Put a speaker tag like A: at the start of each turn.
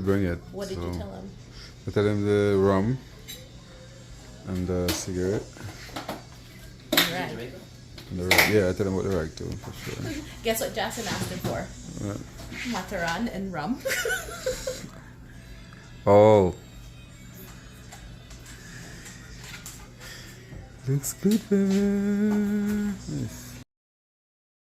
A: Bring it.
B: What did you tell him?
A: I tell him the rum and the cigarette.
B: Right.
A: And the rag. Yeah, I tell him about the rag too, for sure.
B: Guess what Jason asked him for?
A: What?
B: Mataran and rum.
A: Oh. Looks good, baby. Nice.